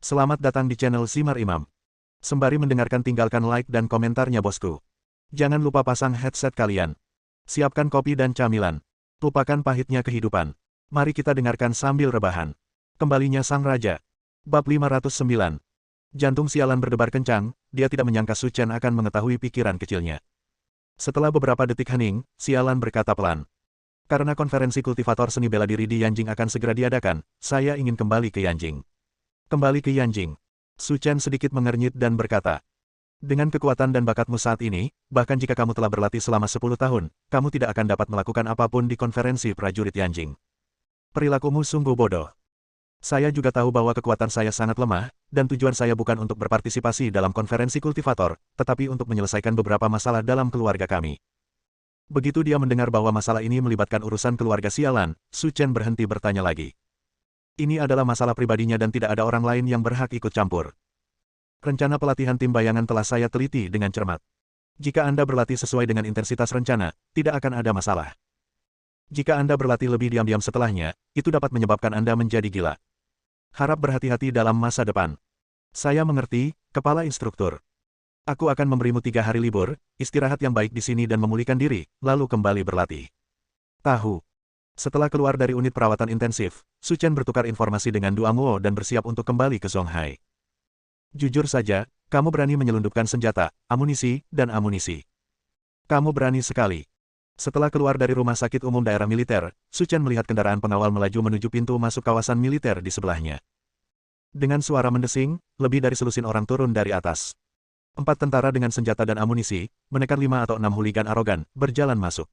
Selamat datang di channel Simar Imam. Sembari mendengarkan tinggalkan like dan komentarnya bosku. Jangan lupa pasang headset kalian. Siapkan kopi dan camilan. Lupakan pahitnya kehidupan. Mari kita dengarkan sambil rebahan. Kembalinya Sang Raja. Bab 509. Jantung sialan berdebar kencang, dia tidak menyangka Su Chen akan mengetahui pikiran kecilnya. Setelah beberapa detik hening, sialan berkata pelan. Karena konferensi kultivator seni bela diri di Yanjing akan segera diadakan, saya ingin kembali ke Yanjing. Kembali ke Yanjing. Su Chen sedikit mengernyit dan berkata, dengan kekuatan dan bakatmu saat ini, bahkan jika kamu telah berlatih selama 10 tahun, kamu tidak akan dapat melakukan apapun di konferensi prajurit Yanjing. Perilakumu sungguh bodoh. Saya juga tahu bahwa kekuatan saya sangat lemah, dan tujuan saya bukan untuk berpartisipasi dalam konferensi kultivator, tetapi untuk menyelesaikan beberapa masalah dalam keluarga kami. Begitu dia mendengar bahwa masalah ini melibatkan urusan keluarga sialan, Su Chen berhenti bertanya lagi. Ini adalah masalah pribadinya dan tidak ada orang lain yang berhak ikut campur. Rencana pelatihan tim bayangan telah saya teliti dengan cermat. Jika Anda berlatih sesuai dengan intensitas rencana, tidak akan ada masalah. Jika Anda berlatih lebih diam-diam setelahnya, itu dapat menyebabkan Anda menjadi gila. Harap berhati-hati dalam masa depan. Saya mengerti, Kepala Instruktur. Aku akan memberimu 3 hari libur, istirahat yang baik di sini dan memulihkan diri, lalu kembali berlatih. Tahu. Setelah keluar dari unit perawatan intensif, Su Chen bertukar informasi dengan Duang Wo dan bersiap untuk kembali ke Zonghai. Jujur saja, kamu berani menyelundupkan senjata, amunisi, dan amunisi. Kamu berani sekali. Setelah keluar dari rumah sakit umum daerah militer, Su Chen melihat kendaraan pengawal melaju menuju pintu masuk kawasan militer di sebelahnya. Dengan suara mendesing, lebih dari selusin orang turun dari atas. 4 tentara dengan senjata dan amunisi, menekan 5 atau 6 huligan arogan, berjalan masuk.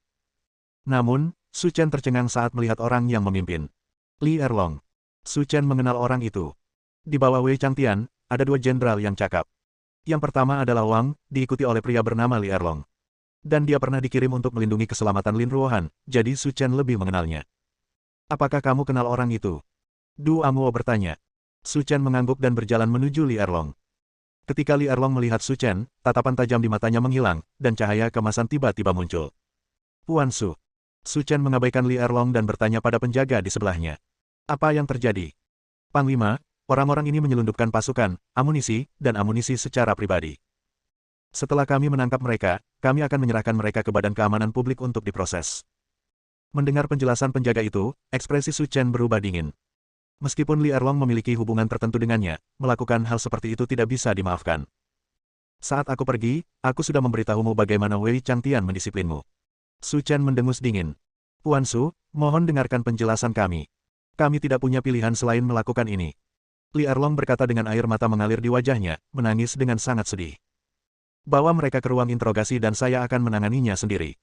Namun, Su Chen tercengang saat melihat orang yang memimpin. Li Erlong. Su Chen mengenal orang itu. Di bawah Wei Changtian, ada 2 jenderal yang cakap. Yang pertama adalah Wang, diikuti oleh pria bernama Li Erlong. Dan dia pernah dikirim untuk melindungi keselamatan Lin Ruohan, jadi Su Chen lebih mengenalnya. Apakah kamu kenal orang itu? Du Amwo bertanya. Su Chen mengangguk dan berjalan menuju Li Erlong. Ketika Li Erlong melihat Su Chen, tatapan tajam di matanya menghilang, dan cahaya kemasan tiba-tiba muncul. Puan Su. Su Chen mengabaikan Li Erlong dan bertanya pada penjaga di sebelahnya. Apa yang terjadi? Panglima, orang-orang ini menyelundupkan pasukan, amunisi, dan amunisi secara pribadi. Setelah kami menangkap mereka, kami akan menyerahkan mereka ke Badan Keamanan Publik untuk diproses. Mendengar penjelasan penjaga itu, ekspresi Su Chen berubah dingin. Meskipun Li Erlong memiliki hubungan tertentu dengannya, melakukan hal seperti itu tidak bisa dimaafkan. Saat aku pergi, aku sudah memberitahumu bagaimana Wei Changtian mendisiplinmu. Su Chen mendengus dingin. Puan Su, mohon dengarkan penjelasan kami. Kami tidak punya pilihan selain melakukan ini. Li Erlong berkata dengan air mata mengalir di wajahnya, menangis dengan sangat sedih. Bawa mereka ke ruang interogasi dan saya akan menanganinya sendiri.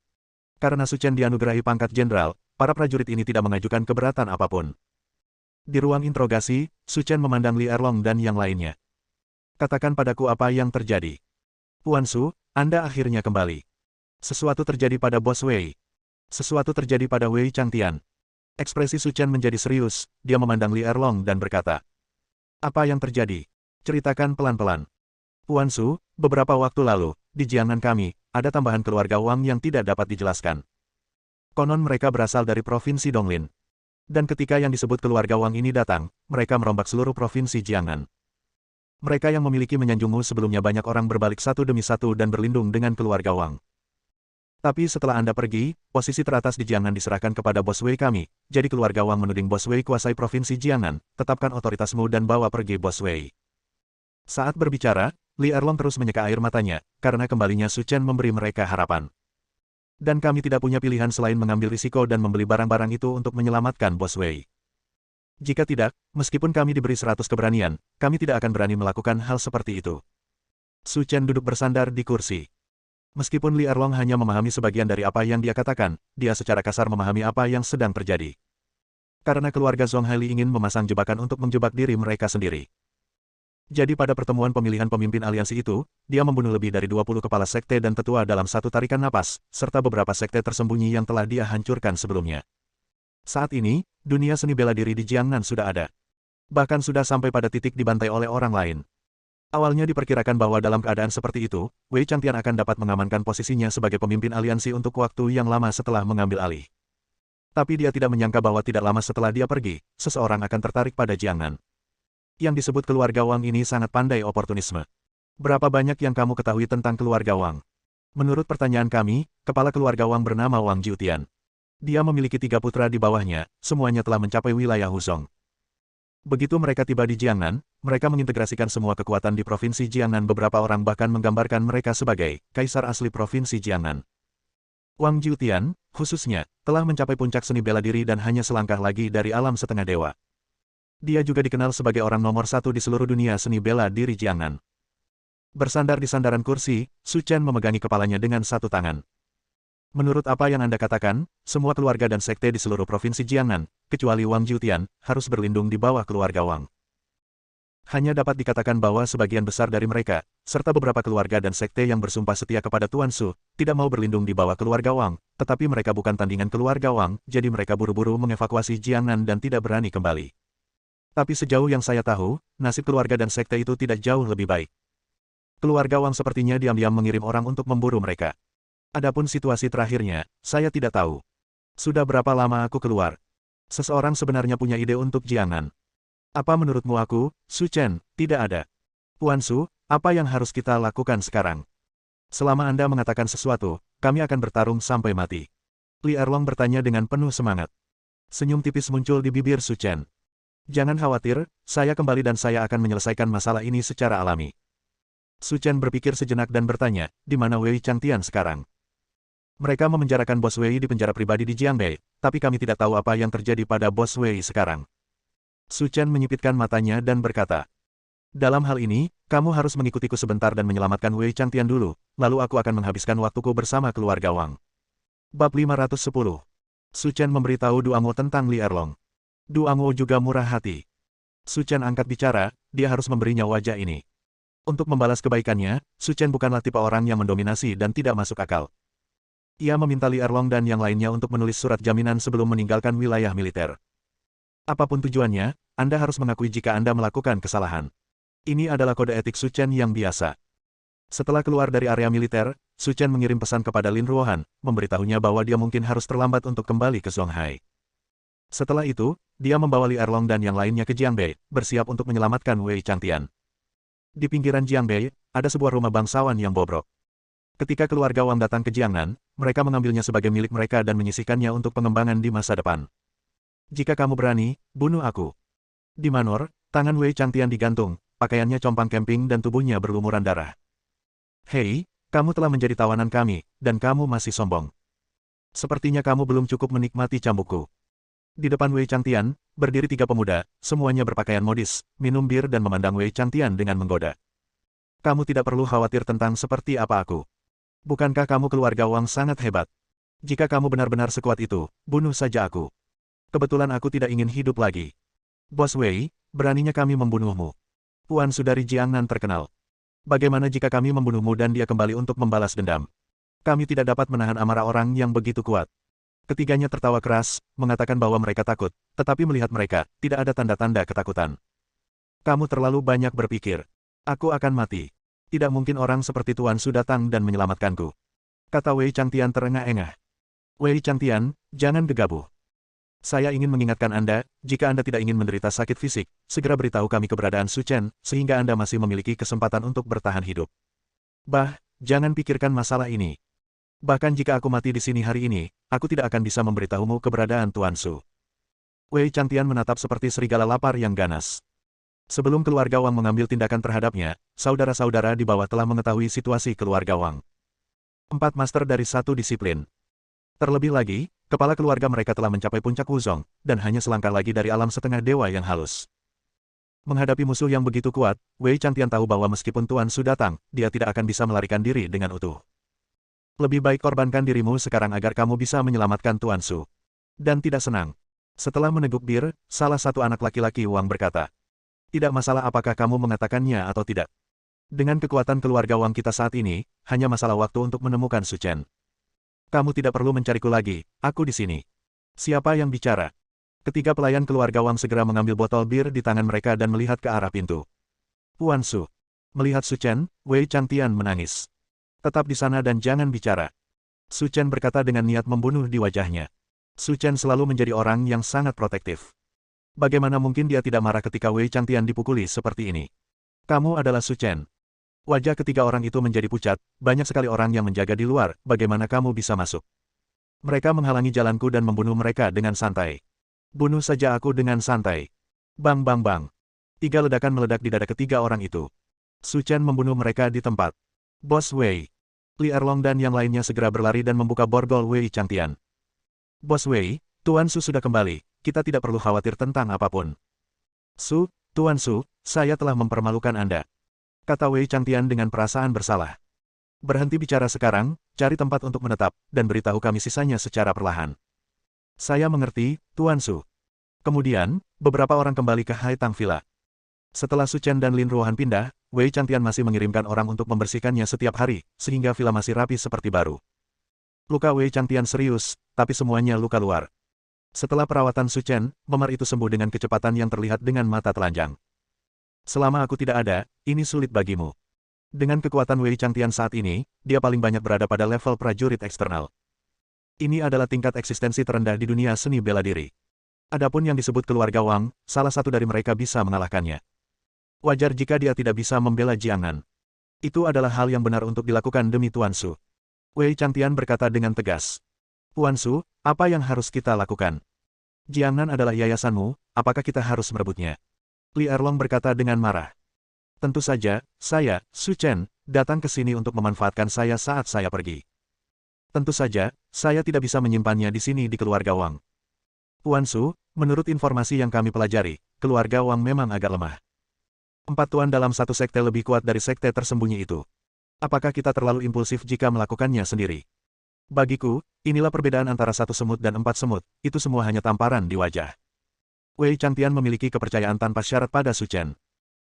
Karena Su Chen dianugerahi pangkat jenderal, para prajurit ini tidak mengajukan keberatan apapun. Di ruang interogasi, Su Chen memandang Li Erlong dan yang lainnya. Katakan padaku apa yang terjadi. Puan Su, Anda akhirnya kembali. Sesuatu terjadi pada Bos Wei. Sesuatu terjadi pada Wei Changtian. Ekspresi Su Chen menjadi serius, dia memandang Li Erlong dan berkata. Apa yang terjadi? Ceritakan pelan-pelan. Puan Su, beberapa waktu lalu, di Jiangnan kami, ada tambahan keluarga Wang yang tidak dapat dijelaskan. Konon mereka berasal dari Provinsi Donglin. Dan ketika yang disebut keluarga Wang ini datang, mereka merombak seluruh Provinsi Jiangnan. Mereka yang memiliki menyanjungmu sebelumnya banyak orang berbalik satu demi satu dan berlindung dengan keluarga Wang. Tapi setelah Anda pergi, posisi teratas di Jiangnan diserahkan kepada Bos Wei kami, jadi keluarga Wang menuding Bos Wei kuasai Provinsi Jiangnan, tetapkan otoritasmu dan bawa pergi Bos Wei. Saat berbicara, Li Erlong terus menyeka air matanya, karena kembalinya Su Chen memberi mereka harapan. Dan kami tidak punya pilihan selain mengambil risiko dan membeli barang-barang itu untuk menyelamatkan Bos Wei. Jika tidak, meskipun kami diberi 100 keberanian, kami tidak akan berani melakukan hal seperti itu. Su Chen duduk bersandar di kursi. Meskipun Li Erlong hanya memahami sebagian dari apa yang dia katakan, dia secara kasar memahami apa yang sedang terjadi. Karena keluarga Zonghai Li ingin memasang jebakan untuk menjebak diri mereka sendiri. Jadi pada pertemuan pemilihan pemimpin aliansi itu, dia membunuh lebih dari 20 kepala sekte dan tetua dalam satu tarikan napas, serta beberapa sekte tersembunyi yang telah dia hancurkan sebelumnya. Saat ini, dunia seni bela diri di Jiangnan sudah ada. Bahkan sudah sampai pada titik dibantai oleh orang lain. Awalnya diperkirakan bahwa dalam keadaan seperti itu, Wei Changtian akan dapat mengamankan posisinya sebagai pemimpin aliansi untuk waktu yang lama setelah mengambil alih. Tapi dia tidak menyangka bahwa tidak lama setelah dia pergi, seseorang akan tertarik pada Jiangnan. Yang disebut keluarga Wang ini sangat pandai oportunisme. Berapa banyak yang kamu ketahui tentang keluarga Wang? Menurut pertanyaan kami, kepala keluarga Wang bernama Wang Jiutian. Dia memiliki 3 putra di bawahnya, semuanya telah mencapai wilayah Huzhong. Begitu mereka tiba di Jiangnan, mereka mengintegrasikan semua kekuatan di Provinsi Jiangnan. Beberapa orang bahkan menggambarkan mereka sebagai kaisar asli Provinsi Jiangnan. Wang Jiutian, khususnya, telah mencapai puncak seni bela diri dan hanya selangkah lagi dari alam setengah dewa. Dia juga dikenal sebagai orang nomor 1 di seluruh dunia seni bela diri Jiangnan. Bersandar di sandaran kursi, Su Chen memegangi kepalanya dengan satu tangan. Menurut apa yang Anda katakan, semua keluarga dan sekte di seluruh provinsi Jiangnan, kecuali Wang Jiutian, harus berlindung di bawah keluarga Wang. Hanya dapat dikatakan bahwa sebagian besar dari mereka, serta beberapa keluarga dan sekte yang bersumpah setia kepada Tuan Su, tidak mau berlindung di bawah keluarga Wang, tetapi mereka bukan tandingan keluarga Wang, jadi mereka buru-buru mengevakuasi Jiangnan dan tidak berani kembali. Tapi sejauh yang saya tahu, nasib keluarga dan sekte itu tidak jauh lebih baik. Keluarga Wang sepertinya diam-diam mengirim orang untuk memburu mereka. Adapun situasi terakhirnya, saya tidak tahu. Sudah berapa lama aku keluar? Seseorang sebenarnya punya ide untuk Jiangnan. Apa menurutmu aku, Su Chen? Tidak ada. Tuan Su, apa yang harus kita lakukan sekarang? Selama Anda mengatakan sesuatu, kami akan bertarung sampai mati. Li Erlong bertanya dengan penuh semangat. Senyum tipis muncul di bibir Su Chen. Jangan khawatir, saya kembali dan saya akan menyelesaikan masalah ini secara alami. Su Chen berpikir sejenak dan bertanya, di mana Wei Changtian sekarang? Mereka memenjarakan Bos Wei di penjara pribadi di Jiangbei, tapi kami tidak tahu apa yang terjadi pada Bos Wei sekarang. Su Chen menyipitkan matanya dan berkata, dalam hal ini, kamu harus mengikutiku sebentar dan menyelamatkan Wei Changtian dulu, lalu aku akan menghabiskan waktuku bersama keluarga Wang. Bab 510. Su Chen memberitahu Duango tentang Li Erlong. Duango juga murah hati. Su Chen angkat bicara, dia harus memberinya wajah ini. Untuk membalas kebaikannya, Su Chen bukanlah tipe orang yang mendominasi dan tidak masuk akal. Ia meminta Li Erlong dan yang lainnya untuk menulis surat jaminan sebelum meninggalkan wilayah militer. Apapun tujuannya, Anda harus mengakui jika Anda melakukan kesalahan. Ini adalah kode etik Su Chen yang biasa. Setelah keluar dari area militer, Su Chen mengirim pesan kepada Lin Ruohan, memberitahunya bahwa dia mungkin harus terlambat untuk kembali ke Zonghai. Setelah itu, dia membawa Li Erlong dan yang lainnya ke Jiangbei, bersiap untuk menyelamatkan Wei Changtian. Di pinggiran Jiangbei, ada sebuah rumah bangsawan yang bobrok. Ketika keluarga Wang datang ke Jiangnan, mereka mengambilnya sebagai milik mereka dan menyisihkannya untuk pengembangan di masa depan. Jika kamu berani, bunuh aku. Di Manor, tangan Wei Changtian digantung, pakaiannya compang camping dan tubuhnya berlumuran darah. Hei, kamu telah menjadi tawanan kami, dan kamu masih sombong. Sepertinya kamu belum cukup menikmati cambukku. Di depan Wei Changtian, berdiri 3 pemuda, semuanya berpakaian modis, minum bir dan memandang Wei Changtian dengan menggoda. Kamu tidak perlu khawatir tentang seperti apa aku. Bukankah kamu keluarga Wang sangat hebat? Jika kamu benar-benar sekuat itu, bunuh saja aku. Kebetulan aku tidak ingin hidup lagi. Bos Wei, beraninya kami membunuhmu. Puan Sudari Jiangnan terkenal. Bagaimana jika kami membunuhmu dan dia kembali untuk membalas dendam? Kami tidak dapat menahan amarah orang yang begitu kuat. Ketiganya tertawa keras, mengatakan bahwa mereka takut, tetapi melihat mereka, tidak ada tanda-tanda ketakutan. Kamu terlalu banyak berpikir. Aku akan mati. Tidak mungkin orang seperti Tuan Su datang dan menyelamatkanku. Kata Wei Changtian terengah-engah. Wei Changtian, jangan gegabah. Saya ingin mengingatkan Anda, jika Anda tidak ingin menderita sakit fisik, segera beritahu kami keberadaan Su Chen, sehingga Anda masih memiliki kesempatan untuk bertahan hidup. Jangan pikirkan masalah ini. Bahkan jika aku mati di sini hari ini, aku tidak akan bisa memberitahumu keberadaan Tuan Su. Wei Changtian menatap seperti serigala lapar yang ganas. Sebelum keluarga Wang mengambil tindakan terhadapnya, saudara-saudara di bawah telah mengetahui situasi keluarga Wang. 4 master dari 1 disiplin. Terlebih lagi, kepala keluarga mereka telah mencapai puncak Wuzhong, dan hanya selangkah lagi dari alam setengah dewa yang halus. Menghadapi musuh yang begitu kuat, Wei Changtian tahu bahwa meskipun Tuan Su datang, dia tidak akan bisa melarikan diri dengan utuh. Lebih baik korbankan dirimu sekarang agar kamu bisa menyelamatkan Tuan Su. Dan tidak senang. Setelah meneguk bir, salah satu anak laki-laki Wang berkata, tidak masalah apakah kamu mengatakannya atau tidak. Dengan kekuatan keluarga Wang kita saat ini, hanya masalah waktu untuk menemukan Su Chen. Kamu tidak perlu mencariku lagi, aku di sini. Siapa yang bicara? Ketiga pelayan keluarga Wang segera mengambil botol bir di tangan mereka dan melihat ke arah pintu. Tuan Su. Melihat Su Chen, Wei Changtian menangis. Tetap di sana dan jangan bicara. Su Chen berkata dengan niat membunuh di wajahnya. Su Chen selalu menjadi orang yang sangat protektif. Bagaimana mungkin dia tidak marah ketika Wei Changtian dipukuli seperti ini? Kamu adalah Su Chen. Wajah ketiga orang itu menjadi pucat, banyak sekali orang yang menjaga di luar, bagaimana kamu bisa masuk? Mereka menghalangi jalanku dan membunuh mereka dengan santai. Bunuh saja aku dengan santai. Bang bang bang. 3 ledakan meledak di dada ketiga orang itu. Su Chen membunuh mereka di tempat. Bos Wei. Li Erlong dan yang lainnya segera berlari dan membuka borgol Wei Changtian. Bos Wei, Tuan Su sudah kembali, kita tidak perlu khawatir tentang apapun. Tuan Su, saya telah mempermalukan Anda. Kata Wei Changtian dengan perasaan bersalah. Berhenti bicara sekarang, cari tempat untuk menetap, dan beritahu kami sisanya secara perlahan. Saya mengerti, Tuan Su. Kemudian, beberapa orang kembali ke Haitang Villa. Setelah Su Chen dan Lin Ruohan pindah, Wei Changtian masih mengirimkan orang untuk membersihkannya setiap hari, sehingga villa masih rapi seperti baru. Luka Wei Changtian serius, tapi semuanya luka luar. Setelah perawatan Su Chen, memar itu sembuh dengan kecepatan yang terlihat dengan mata telanjang. Selama aku tidak ada, ini sulit bagimu. Dengan kekuatan Wei Changtian saat ini, dia paling banyak berada pada level prajurit eksternal. Ini adalah tingkat eksistensi terendah di dunia seni bela diri. Adapun yang disebut keluarga Wang, salah satu dari mereka bisa mengalahkannya. Wajar jika dia tidak bisa membela Jiangnan. Itu adalah hal yang benar untuk dilakukan demi Tuan Su. Wei Changtian berkata dengan tegas. Tuan Su, apa yang harus kita lakukan? Jiangnan adalah yayasanmu, apakah kita harus merebutnya? Li Erlong berkata dengan marah. Tentu saja, saya, Su Chen, datang ke sini untuk memanfaatkan saya saat saya pergi. Tentu saja, saya tidak bisa menyimpannya di sini di keluarga Wang. Tuan Su, menurut informasi yang kami pelajari, keluarga Wang memang agak lemah. 4 tuan dalam satu sekte lebih kuat dari sekte tersembunyi itu. Apakah kita terlalu impulsif jika melakukannya sendiri? Bagiku, inilah perbedaan antara 1 semut dan 4 semut, itu semua hanya tamparan di wajah. Wei Changtian memiliki kepercayaan tanpa syarat pada Su Chen.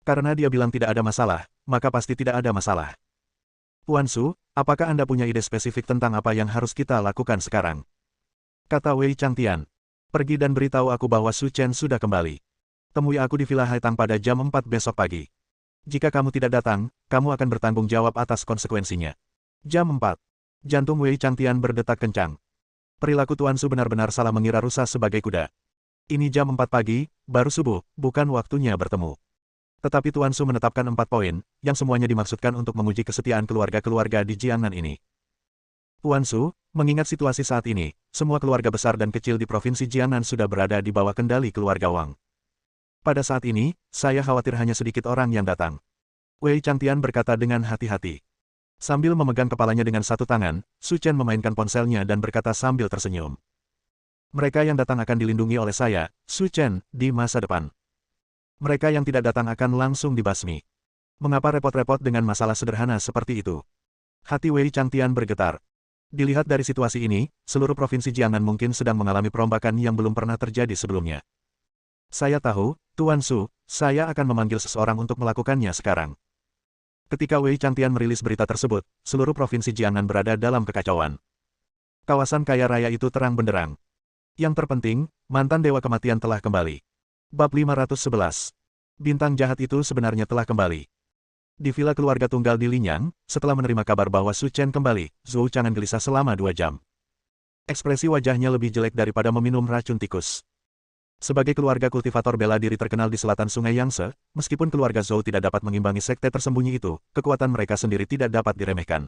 Karena dia bilang tidak ada masalah, maka pasti tidak ada masalah. Tuan Su, apakah Anda punya ide spesifik tentang apa yang harus kita lakukan sekarang? Kata Wei Changtian. Pergi dan beritahu aku bahwa Su Chen sudah kembali. Temui aku di Villa Haitang pada jam 4 besok pagi. Jika kamu tidak datang, kamu akan bertanggung jawab atas konsekuensinya. Jam 4. Jantung Wei Changtian berdetak kencang. Perilaku Tuan Su benar-benar salah mengira rusa sebagai kuda. Ini jam 4 pagi, baru subuh, bukan waktunya bertemu. Tetapi Tuan Su menetapkan 4 poin, yang semuanya dimaksudkan untuk menguji kesetiaan keluarga-keluarga di Jiangnan ini. Tuan Su, mengingat situasi saat ini, semua keluarga besar dan kecil di provinsi Jiangnan sudah berada di bawah kendali keluarga Wang. Pada saat ini, saya khawatir hanya sedikit orang yang datang. Wei Changtian berkata dengan hati-hati. Sambil memegang kepalanya dengan satu tangan, Su Chen memainkan ponselnya dan berkata sambil tersenyum. Mereka yang datang akan dilindungi oleh saya, Su Chen, di masa depan. Mereka yang tidak datang akan langsung dibasmi. Mengapa repot-repot dengan masalah sederhana seperti itu? Hati Wei Changtian bergetar. Dilihat dari situasi ini, seluruh provinsi Jiangnan mungkin sedang mengalami perombakan yang belum pernah terjadi sebelumnya. Saya tahu, Tuan Su, saya akan memanggil seseorang untuk melakukannya sekarang. Ketika Wei Changtian merilis berita tersebut, seluruh provinsi Jiangnan berada dalam kekacauan. Kawasan kaya raya itu terang benderang. Yang terpenting, mantan Dewa Kematian telah kembali. Bab 511. Bintang jahat itu sebenarnya telah kembali. Di villa keluarga tunggal di Linyang, setelah menerima kabar bahwa Su Chen kembali, Zhou Chang'an gelisah selama 2 jam. Ekspresi wajahnya lebih jelek daripada meminum racun tikus. Sebagai keluarga kultivator bela diri terkenal di selatan Sungai Yangtze, meskipun keluarga Zhou tidak dapat mengimbangi sekte tersembunyi itu, kekuatan mereka sendiri tidak dapat diremehkan.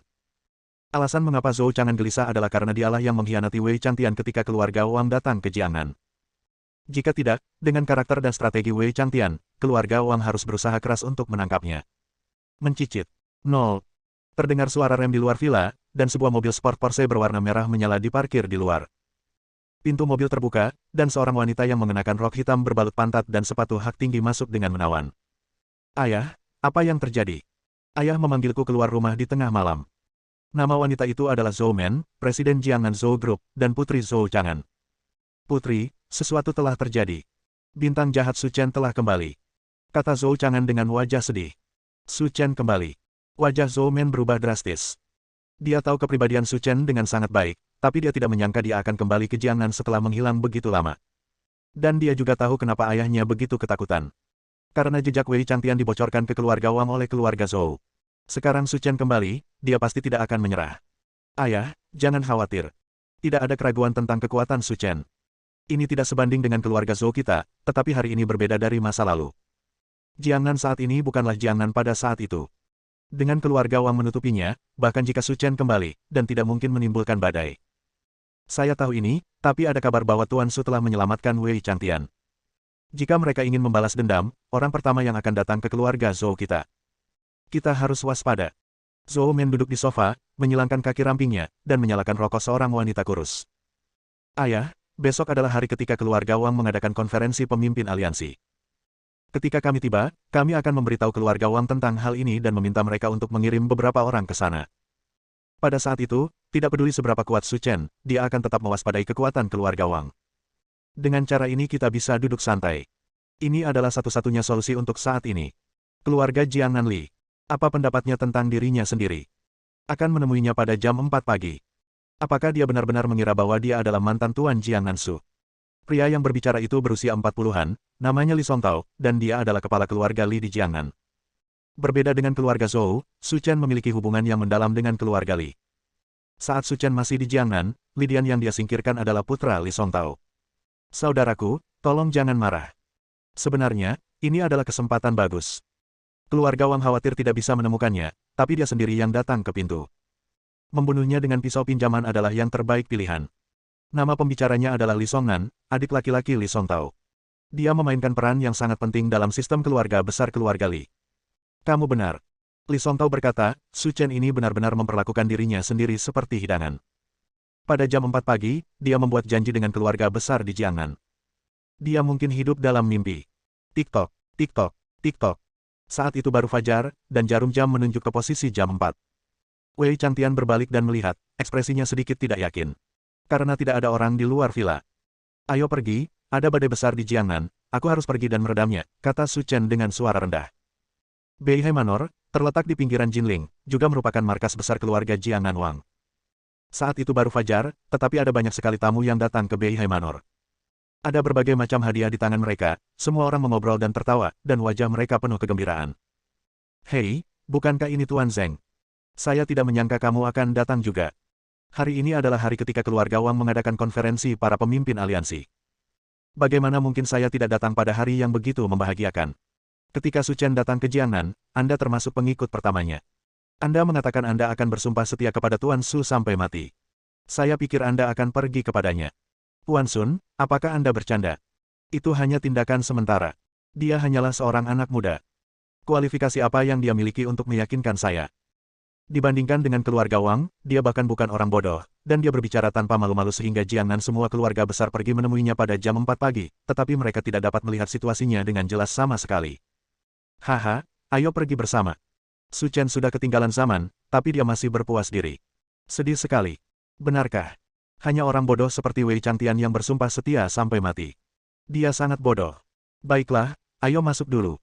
Alasan mengapa Zhou Chang'an gelisah adalah karena dialah yang mengkhianati Wei Changtian ketika keluarga Wang datang ke Jiangnan. Jika tidak, dengan karakter dan strategi Wei Changtian, keluarga Wang harus berusaha keras untuk menangkapnya. Mencicit. 0. Terdengar suara rem di luar villa, dan sebuah mobil sport Porsche berwarna merah menyala di parkir di luar. Pintu mobil terbuka, dan seorang wanita yang mengenakan rok hitam berbalut pantat dan sepatu hak tinggi masuk dengan menawan. Ayah, apa yang terjadi? Ayah memanggilku keluar rumah di tengah malam. Nama wanita itu adalah Zhou Men, Presiden Jiangnan Zhou Group, dan Putri Zhou Chang'an. Putri, sesuatu telah terjadi. Bintang jahat Su Chen telah kembali. Kata Zhou Chang'an dengan wajah sedih. Su Chen kembali. Wajah Zhou Men berubah drastis. Dia tahu kepribadian Su Chen dengan sangat baik, tapi dia tidak menyangka dia akan kembali ke Jiangnan setelah menghilang begitu lama. Dan dia juga tahu kenapa ayahnya begitu ketakutan. Karena jejak Wei Changtian dibocorkan ke keluarga Wang oleh keluarga Zhou. Sekarang Su Chen kembali, dia pasti tidak akan menyerah. Ayah, jangan khawatir. Tidak ada keraguan tentang kekuatan Su Chen. Ini tidak sebanding dengan keluarga Zhou kita, tetapi hari ini berbeda dari masa lalu. Jiangnan saat ini bukanlah Jiangnan pada saat itu. Dengan keluarga Wang menutupinya, bahkan jika Su Chen kembali, dan tidak mungkin menimbulkan badai. Saya tahu ini, tapi ada kabar bahwa Tuan Su telah menyelamatkan Wei Changtian. Jika mereka ingin membalas dendam, orang pertama yang akan datang ke keluarga Zhou kita. Kita harus waspada. Zhou Men duduk di sofa, menyilangkan kaki rampingnya, dan menyalakan rokok seorang wanita kurus. Ayah, besok adalah hari ketika keluarga Wang mengadakan konferensi pemimpin aliansi. Ketika kami tiba, kami akan memberitahu keluarga Wang tentang hal ini dan meminta mereka untuk mengirim beberapa orang ke sana. Pada saat itu, tidak peduli seberapa kuat Su Chen, dia akan tetap mewaspadai kekuatan keluarga Wang. Dengan cara ini kita bisa duduk santai. Ini adalah satu-satunya solusi untuk saat ini. Keluarga Jiangnan Li. Apa pendapatnya tentang dirinya sendiri? Akan menemuinya pada jam 4 pagi. Apakah dia benar-benar mengira bahwa dia adalah mantan Tuan Jiangnan Su? Pria yang berbicara itu berusia 40-an, namanya Li Songtao, dan dia adalah kepala keluarga Li di Jiangnan. Berbeda dengan keluarga Zhou, Su Chen memiliki hubungan yang mendalam dengan keluarga Li. Saat Su Chen masih di Jiangnan, Li Dian yang dia singkirkan adalah putra Li Songtao. Saudaraku, tolong jangan marah. Sebenarnya, ini adalah kesempatan bagus. Keluarga Wang khawatir tidak bisa menemukannya, tapi dia sendiri yang datang ke pintu. Membunuhnya dengan pisau pinjaman adalah yang terbaik pilihan. Nama pembicaranya adalah Li Songnan, adik laki-laki Li Songtao. Dia memainkan peran yang sangat penting dalam sistem keluarga besar keluarga Li. Kamu benar. Li Songtao berkata, Su Chen ini benar-benar memperlakukan dirinya sendiri seperti hidangan. Pada jam 4 pagi, dia membuat janji dengan keluarga besar di Jiangnan. Dia mungkin hidup dalam mimpi. Tik-tok, tik-tok, tik-tok. Saat itu baru fajar, dan jarum jam menunjuk ke posisi jam 4. Wei Changtian berbalik dan melihat, ekspresinya sedikit tidak yakin. Karena tidak ada orang di luar villa. Ayo pergi, ada badai besar di Jiangnan, aku harus pergi dan meredamnya, kata Su Chen dengan suara rendah. Beihai Manor, terletak di pinggiran Jinling, juga merupakan markas besar keluarga Jiangnan Wang. Saat itu baru fajar, tetapi ada banyak sekali tamu yang datang ke Beihai Manor. Ada berbagai macam hadiah di tangan mereka, semua orang mengobrol dan tertawa, dan wajah mereka penuh kegembiraan. Hei, bukankah ini Tuan Zeng? Saya tidak menyangka kamu akan datang juga. Hari ini adalah hari ketika keluarga Wang mengadakan konferensi para pemimpin aliansi. Bagaimana mungkin saya tidak datang pada hari yang begitu membahagiakan? Ketika Su Chen datang ke Jiangnan, Anda termasuk pengikut pertamanya. Anda mengatakan Anda akan bersumpah setia kepada Tuan Su sampai mati. Saya pikir Anda akan pergi kepadanya. Tuan Sun, apakah Anda bercanda? Itu hanya tindakan sementara. Dia hanyalah seorang anak muda. Kualifikasi apa yang dia miliki untuk meyakinkan saya? Dibandingkan dengan keluarga Wang, dia bahkan bukan orang bodoh, dan dia berbicara tanpa malu-malu sehingga Jiangnan semua keluarga besar pergi menemuinya pada jam 4 pagi, tetapi mereka tidak dapat melihat situasinya dengan jelas sama sekali. Haha, ayo pergi bersama. Su Chen sudah ketinggalan zaman, tapi dia masih berpuas diri. Sedih sekali. Benarkah? Hanya orang bodoh seperti Wei Changtian yang bersumpah setia sampai mati. Dia sangat bodoh. Baiklah, ayo masuk dulu.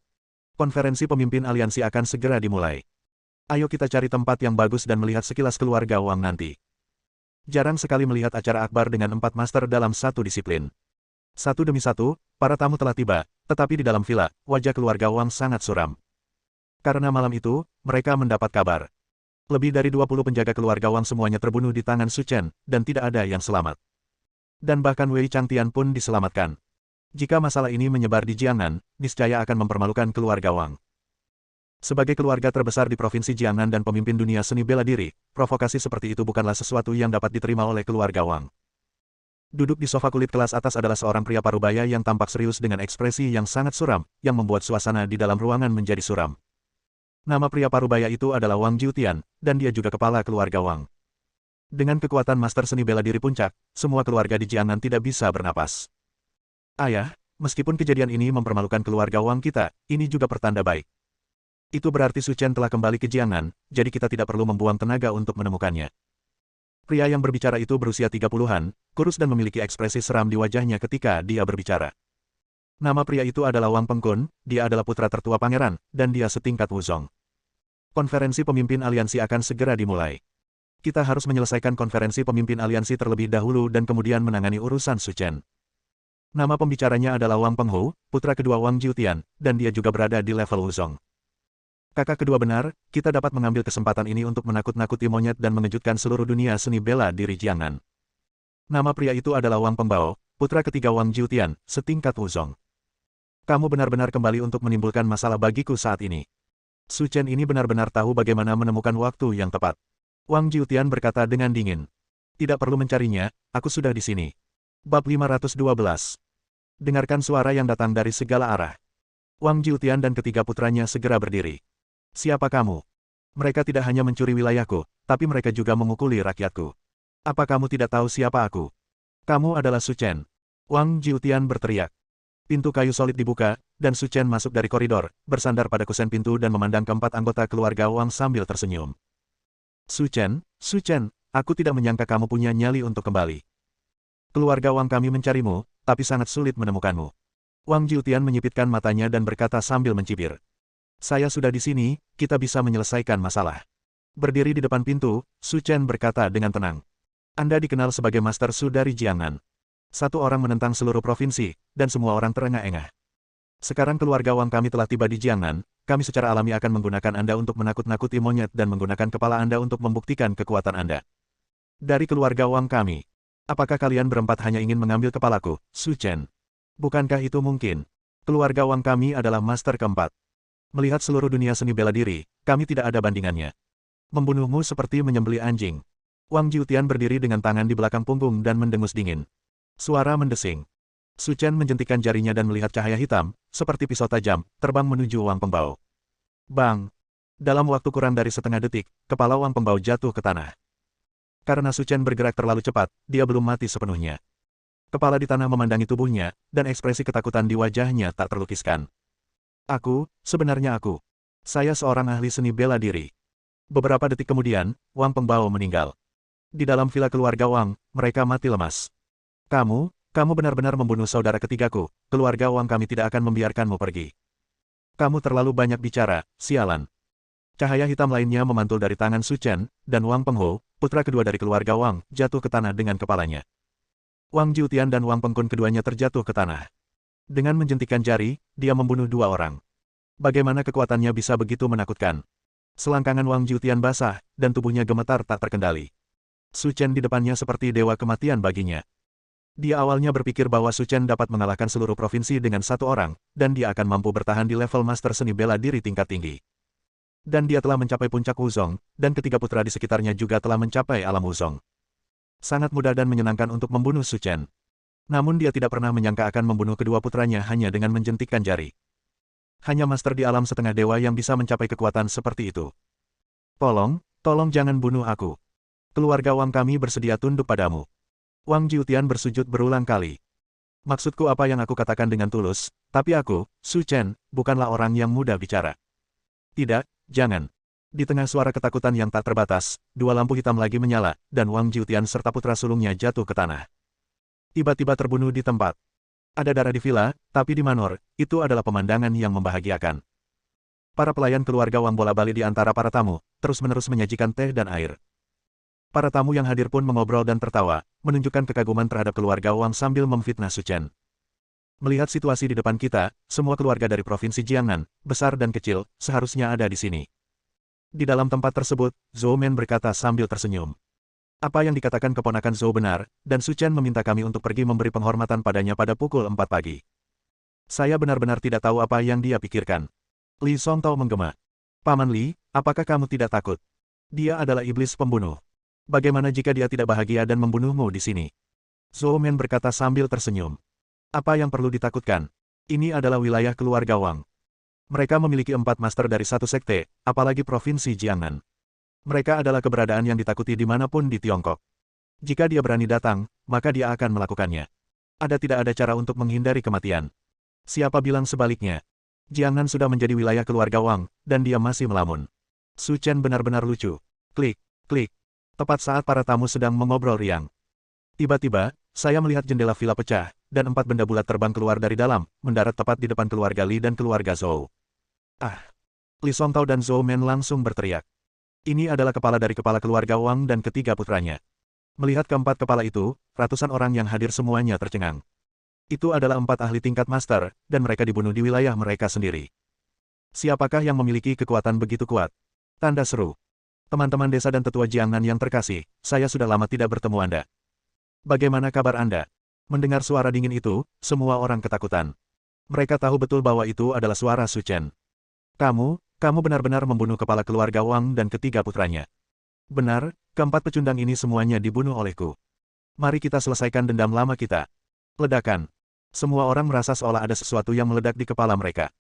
Konferensi pemimpin aliansi akan segera dimulai. Ayo kita cari tempat yang bagus dan melihat sekilas keluarga Wang nanti. Jarang sekali melihat acara akbar dengan 4 master dalam satu disiplin. Satu demi satu, para tamu telah tiba, tetapi di dalam villa, wajah keluarga Wang sangat suram. Karena malam itu, mereka mendapat kabar. Lebih dari 20 penjaga keluarga Wang semuanya terbunuh di tangan Su Chen, dan tidak ada yang selamat. Dan bahkan Wei Changtian pun diselamatkan. Jika masalah ini menyebar di Jiangnan, niscaya akan mempermalukan keluarga Wang. Sebagai keluarga terbesar di provinsi Jiangnan dan pemimpin dunia seni bela diri, provokasi seperti itu bukanlah sesuatu yang dapat diterima oleh keluarga Wang. Duduk di sofa kulit kelas atas adalah seorang pria parubaya yang tampak serius dengan ekspresi yang sangat suram, yang membuat suasana di dalam ruangan menjadi suram. Nama pria parubaya itu adalah Wang Jiutian, dan dia juga kepala keluarga Wang. Dengan kekuatan master seni bela diri puncak, semua keluarga di Jiangnan tidak bisa bernapas. Ayah, meskipun kejadian ini mempermalukan keluarga Wang kita, ini juga pertanda baik. Itu berarti Su Chen telah kembali ke Jiangnan, jadi kita tidak perlu membuang tenaga untuk menemukannya. Pria yang berbicara itu berusia 30-an, kurus dan memiliki ekspresi seram di wajahnya ketika dia berbicara. Nama pria itu adalah Wang Pengkun, dia adalah putra tertua pangeran, dan dia setingkat Wuzong. Konferensi pemimpin aliansi akan segera dimulai. Kita harus menyelesaikan konferensi pemimpin aliansi terlebih dahulu dan kemudian menangani urusan Su Chen. Nama pembicaranya adalah Wang Penghu, putra kedua Wang Jiutian, dan dia juga berada di level Wuzong. Kakak kedua benar, kita dapat mengambil kesempatan ini untuk menakut-nakuti monyet dan mengejutkan seluruh dunia seni bela diri Jiangnan. Nama pria itu adalah Wang Pengbao, putra ketiga Wang Jiutian, setingkat Wuzong. Kamu benar-benar kembali untuk menimbulkan masalah bagiku saat ini. Su Chen ini benar-benar tahu bagaimana menemukan waktu yang tepat. Wang Jiutian berkata dengan dingin. Tidak perlu mencarinya, aku sudah di sini. Bab 512. Dengarkan suara yang datang dari segala arah. Wang Jiutian dan ketiga putranya segera berdiri. Siapa kamu? Mereka tidak hanya mencuri wilayahku, tapi mereka juga memukuli rakyatku. Apa kamu tidak tahu siapa aku? Kamu adalah Su Chen. Wang Jiutian berteriak. Pintu kayu solid dibuka, dan Su Chen masuk dari koridor, bersandar pada kusen pintu dan memandang keempat anggota keluarga Wang sambil tersenyum. Su Chen, aku tidak menyangka kamu punya nyali untuk kembali. Keluarga Wang kami mencarimu, tapi sangat sulit menemukanmu. Wang Jiutian menyipitkan matanya dan berkata sambil mencibir. Saya sudah di sini, kita bisa menyelesaikan masalah. Berdiri di depan pintu, Su Chen berkata dengan tenang. Anda dikenal sebagai Master Su dari Jiangnan. Satu orang menentang seluruh provinsi, dan semua orang terengah-engah. Sekarang keluarga Wang kami telah tiba di Jiangnan, kami secara alami akan menggunakan Anda untuk menakut-nakuti monyet dan menggunakan kepala Anda untuk membuktikan kekuatan Anda. Dari keluarga Wang kami. Apakah kalian berempat hanya ingin mengambil kepalaku, Su Chen? Bukankah itu mungkin? Keluarga Wang kami adalah master keempat. Melihat seluruh dunia seni bela diri, kami tidak ada bandingannya. Membunuhmu seperti menyembelih anjing. Wang Jiutian berdiri dengan tangan di belakang punggung dan mendengus dingin. Suara mendesing. Su Chen menjentikan jarinya dan melihat cahaya hitam, seperti pisau tajam, terbang menuju Wang Pengbao. Bang! Dalam waktu kurang dari setengah detik, kepala Wang Pengbao jatuh ke tanah. Karena Su Chen bergerak terlalu cepat, dia belum mati sepenuhnya. Kepala di tanah memandangi tubuhnya, dan ekspresi ketakutan di wajahnya tak terlukiskan. Sebenarnya aku. Saya seorang ahli seni bela diri. Beberapa detik kemudian, Wang Pengbao meninggal. Di dalam villa keluarga Wang, mereka mati lemas. Kamu benar-benar membunuh saudara ketigaku, keluarga Wang kami tidak akan membiarkanmu pergi. Kamu terlalu banyak bicara, sialan. Cahaya hitam lainnya memantul dari tangan Su Chen, dan Wang Pengho, putra kedua dari keluarga Wang, jatuh ke tanah dengan kepalanya. Wang Jiutian dan Wang Pengkun keduanya terjatuh ke tanah. Dengan menjentikan jari, dia membunuh dua orang. Bagaimana kekuatannya bisa begitu menakutkan? Selangkangan Wang Jiutian basah, dan tubuhnya gemetar tak terkendali. Su Chen di depannya seperti dewa kematian baginya. Dia awalnya berpikir bahwa Su Chen dapat mengalahkan seluruh provinsi dengan satu orang, dan dia akan mampu bertahan di level master seni bela diri tingkat tinggi. Dan dia telah mencapai puncak Wuzong, dan ketiga putra di sekitarnya juga telah mencapai alam Wuzong. Sangat mudah dan menyenangkan untuk membunuh Su Chen. Namun dia tidak pernah menyangka akan membunuh kedua putranya hanya dengan menjentikkan jari. Hanya master di alam setengah dewa yang bisa mencapai kekuatan seperti itu. Tolong jangan bunuh aku. Keluarga Wang kami bersedia tunduk padamu. Wang Jiutian bersujud berulang kali. Maksudku apa yang aku katakan dengan tulus, tapi aku, Su Chen, bukanlah orang yang mudah bicara. Tidak, jangan. Di tengah suara ketakutan yang tak terbatas, dua lampu hitam lagi menyala, dan Wang Jiutian serta putra sulungnya jatuh ke tanah. Tiba-tiba terbunuh di tempat. Ada darah di villa, tapi di manor, itu adalah pemandangan yang membahagiakan. Para pelayan keluarga Wang bola-balik di antara para tamu, terus-menerus menyajikan teh dan air. Para tamu yang hadir pun mengobrol dan tertawa, menunjukkan kekaguman terhadap keluarga Wang sambil memfitnah Su Chen. Melihat situasi di depan kita, semua keluarga dari provinsi Jiangnan, besar dan kecil, seharusnya ada di sini. Di dalam tempat tersebut, Zhou Men berkata sambil tersenyum. Apa yang dikatakan keponakan Zhou benar, dan Su Chen meminta kami untuk pergi memberi penghormatan padanya pada pukul 4 pagi. Saya benar-benar tidak tahu apa yang dia pikirkan. Li Songtao menggema. Paman Li, apakah kamu tidak takut? Dia adalah iblis pembunuh. Bagaimana jika dia tidak bahagia dan membunuhmu di sini? Zhou Men berkata sambil tersenyum. Apa yang perlu ditakutkan? Ini adalah wilayah keluarga Wang. Mereka memiliki 4 master dari satu sekte, apalagi provinsi Jiangnan. Mereka adalah keberadaan yang ditakuti dimanapun di Tiongkok. Jika dia berani datang, maka dia akan melakukannya. Tidak ada cara untuk menghindari kematian. Siapa bilang sebaliknya? Jiangnan sudah menjadi wilayah keluarga Wang, dan dia masih melamun. Su Chen benar-benar lucu. Klik, klik. Tepat saat para tamu sedang mengobrol riang. Tiba-tiba, saya melihat jendela villa pecah, dan 4 benda bulat terbang keluar dari dalam, mendarat tepat di depan keluarga Li dan keluarga Zhou. Li Songtao dan Zhou Men langsung berteriak. Ini adalah kepala dari kepala keluarga Wang dan ketiga putranya. Melihat keempat kepala itu, ratusan orang yang hadir semuanya tercengang. Itu adalah 4 ahli tingkat master, dan mereka dibunuh di wilayah mereka sendiri. Siapakah yang memiliki kekuatan begitu kuat? Tanda seru. Teman-teman desa dan tetua Jiangnan yang terkasih, saya sudah lama tidak bertemu Anda. Bagaimana kabar Anda? Mendengar suara dingin itu, semua orang ketakutan. Mereka tahu betul bahwa itu adalah suara Su Chen. Kamu benar-benar membunuh kepala keluarga Wang dan ketiga putranya. Benar, keempat pecundang ini semuanya dibunuh olehku. Mari kita selesaikan dendam lama kita. Ledakan. Semua orang merasa seolah ada sesuatu yang meledak di kepala mereka.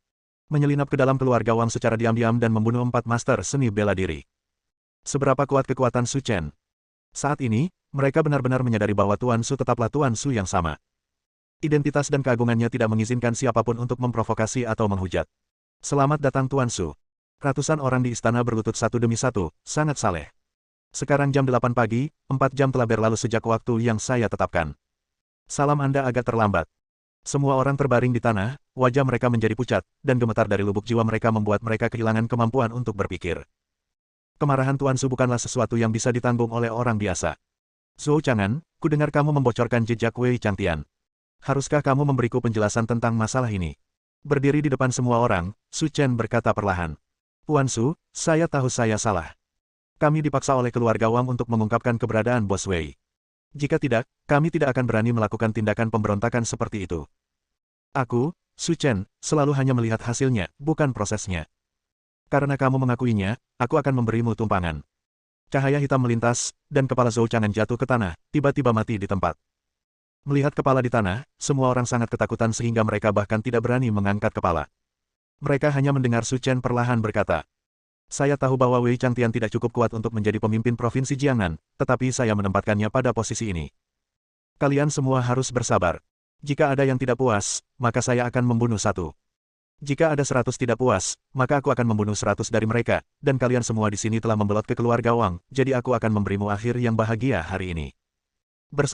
Menyelinap ke dalam keluarga Wang secara diam-diam dan membunuh 4 master seni bela diri. Seberapa kuat kekuatan Su Chen? Saat ini, mereka benar-benar menyadari bahwa Tuan Su tetaplah Tuan Su yang sama. Identitas dan keagungannya tidak mengizinkan siapapun untuk memprovokasi atau menghujat. Selamat datang Tuan Su. Ratusan orang di istana berlutut satu demi satu, sangat saleh. Sekarang jam 8 pagi, 4 jam telah berlalu sejak waktu yang saya tetapkan. Salam Anda agak terlambat. Semua orang terbaring di tanah, wajah mereka menjadi pucat, dan gemetar dari lubuk jiwa mereka membuat mereka kehilangan kemampuan untuk berpikir. Kemarahan Tuan Su bukanlah sesuatu yang bisa ditanggung oleh orang biasa. Zhou Chang'an, ku dengar kamu membocorkan jejak Wei Changtian. Haruskah kamu memberiku penjelasan tentang masalah ini? Berdiri di depan semua orang, Su Chen berkata perlahan. Tuan Su, saya tahu saya salah. Kami dipaksa oleh keluarga Wang untuk mengungkapkan keberadaan Bos Wei. Jika tidak, kami tidak akan berani melakukan tindakan pemberontakan seperti itu. Aku, Su Chen, selalu hanya melihat hasilnya, bukan prosesnya. Karena kamu mengakuinya, aku akan memberimu tumpangan. Cahaya hitam melintas, dan kepala Zhou Chang'an jatuh ke tanah, tiba-tiba mati di tempat. Melihat kepala di tanah, semua orang sangat ketakutan sehingga mereka bahkan tidak berani mengangkat kepala. Mereka hanya mendengar Su Chen perlahan berkata, saya tahu bahwa Wei Changtian tidak cukup kuat untuk menjadi pemimpin Provinsi Jiangnan, tetapi saya menempatkannya pada posisi ini. Kalian semua harus bersabar. Jika ada yang tidak puas, maka saya akan membunuh 1. Jika ada 100 tidak puas, maka aku akan membunuh 100 dari mereka, dan kalian semua di sini telah membelot ke keluarga Wang, jadi aku akan memberimu akhir yang bahagia hari ini.